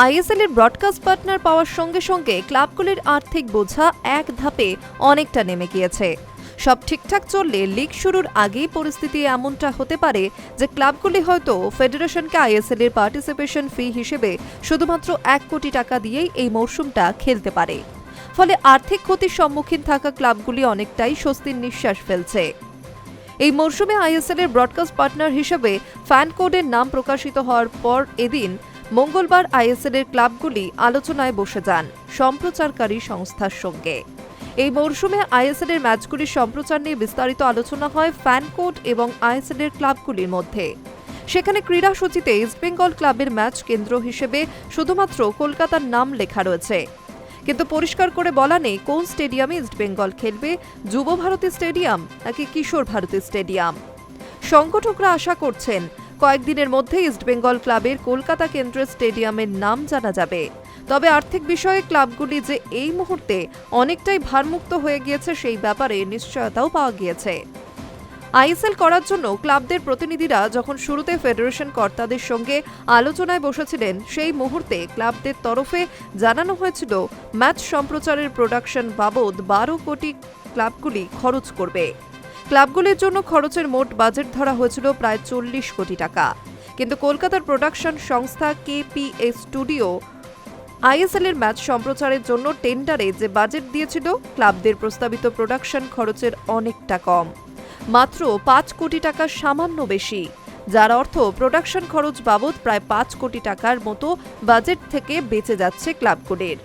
ISL এর broadcast partner পাওয়ার সঙ্গে সঙ্গে ক্লাবগুলির আর্থিক বোঝা এক ধাপে অনেকটা নেমে গিয়েছে। সব ঠিকঠাক চললে লিগ শুরুর আগেই পরিস্থিতি এমনটা হতে পারে যে ক্লাবগুলি হয়তো ফেডারেশনকে আইএসএল এর পার্টিসিপেশন ফি হিসেবে শুধুমাত্র 1 কোটি টাকা দিয়েই এই মরশুমটা খেলতে পারে। ফলে আর্থিক ক্ষতির সম্মুখীন থাকা ক্লাবগুলি অনেকটাই স্বস্তির নিঃশ্বাস ফেলছে। এই মরশুমে আইএসএল এর ব্রডকাস্ট পার্টনার হিসেবে ফ্যান কোডের নাম প্রকাশিত হওয়ার পর এদিন মঙ্গলবার আইএসএল এর ক্লাবগুলি আলোচনায় বসে যান সম্প্রচারকারী সংস্থার সঙ্গে। এই মরশুমে আইএসএল এর ম্যাচগুলির সম্প্রচার নিয়ে বিস্তারিত আলোচনা হয় ফ্যান কোড এবং আইএসএল এর ক্লাবগুলির মধ্যে। সেখানে ক্রীড়া সূচিতে ইস্টবেঙ্গল ক্লাবের ম্যাচ কেন্দ্র হিসেবে শুধুমাত্র কলকাতার নাম লেখা রয়েছে, কিন্তু পরিষ্কার করে বলা নেই কোন স্টেডিয়ামে ইস্টবেঙ্গল খেলবে, যুব ভারতী স্টেডিয়াম নাকি কিশোর ভারতী স্টেডিয়াম। সংগঠকরা আশা করছেন কয়েকদিনের মধ্যে ইস্টবেঙ্গল ক্লাবের কলকাতা কেন্দ্রের স্টেডিয়ামের নাম জানা যাবে। তবে আর্থিক বিষয়ে ক্লাবগুলি যে এই মুহূর্তে অনেকটাই ভারমুক্ত হয়ে গিয়েছে সেই ব্যাপারে নিশ্চয়তাও পাওয়া গিয়েছে। আইএসএল করার জন্য ক্লাবদের প্রতিনিধিরা যখন শুরুতে ফেডারেশন কর্তাদের সঙ্গে আলোচনায় বসেছিলেন, সেই মুহূর্তে ক্লাবদের তরফে জানানো হয়েছিল ম্যাচ সম্প্রচারের প্রোডাকশন বাবদ 12 কোটি ক্লাবগুলি খরচ করবে। ক্লাবগুলির জন্য খরচের মোট বাজেট ধরা হয়েছিল প্রায় 40 কোটি টাকা, কিন্তু কলকাতার প্রোডাকশন সংস্থা কেপিএ স্টুডিও আইএসএল এর ম্যাচ সম্প্রচারের জন্য টেন্ডারে যে বাজেট দিয়েছিল ক্লাবদের প্রস্তাবিত প্রোডাকশন খরচের অনেকটা কম, মাত্র 5 কোটি টাকার সামান্য বেশি, যার অর্থ প্রোডাকশন খরচ বাবদ প্রায় 5 কোটি টাকার মতো বাজেট থেকে বেঁচে যাচ্ছে ক্লাবগুলির।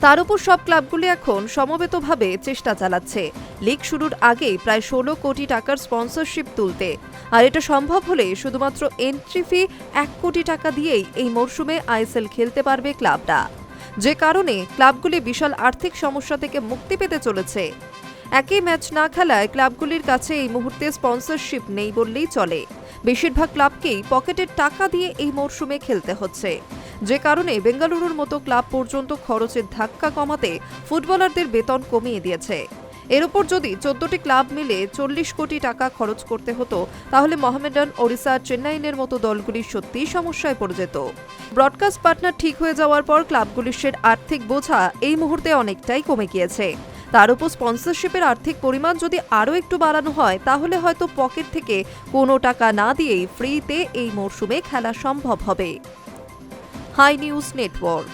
তার উপর সব ক্লাবগুলি এখন সমবেতভাবে চেষ্টা চালাচ্ছে লিগ শুরুর আগেই প্রায় 16 কোটি টাকার স্পন্সরশিপ তুলতে, আর এটা সম্ভব হলে শুধুমাত্র এন্ট্রি ফি 1 কোটি টাকা দিয়েই এই মরশুমে আইএসএল খেলতে পারবে ক্লাবরা, যে কারণে ক্লাবগুলি বিশাল আর্থিক সমস্যা থেকে মুক্তি পেতে চলেছে। একই ম্যাচ না খেলায় ক্লাবগুলির কাছে এই মুহূর্তে স্পন্সরশিপ নেই বললেই চলে। বেশিরভাগ ক্লাবকেই পকেটের টাকা দিয়ে এই মরশুমে খেলতে হচ্ছে, যে কারণে বেঙ্গালুরুর মতো ক্লাব পর্যন্ত খরচের ধাক্কা কমাতে ফুটবলারদের বেতন কমিয়ে দিয়েছে। এর উপর যদি 14টি ক্লাব মিলে 40 কোটি টাকা খরচ করতে হতো, তাহলে মোহামেডান, ওড়িশা, চেন্নাইনের মতো দলগুলি সত্যিই সমস্যায় পড়ে যেত। ব্রডকাস্ট পার্টনার ঠিক হয়ে যাওয়ার পর ক্লাবগুলির আর্থিক বোঝা এই মুহূর্তে অনেকটাই কমে গিয়েছে। তার উপর স্পন্সরশিপের আর্থিক পরিমাণ যদি আরও একটু বাড়ানো হয়, তাহলে হয়তো পকেট থেকে কোনো টাকা না দিয়েই ফ্রিতে এই মরশুমে খেলা সম্ভব হবে। Hi news network.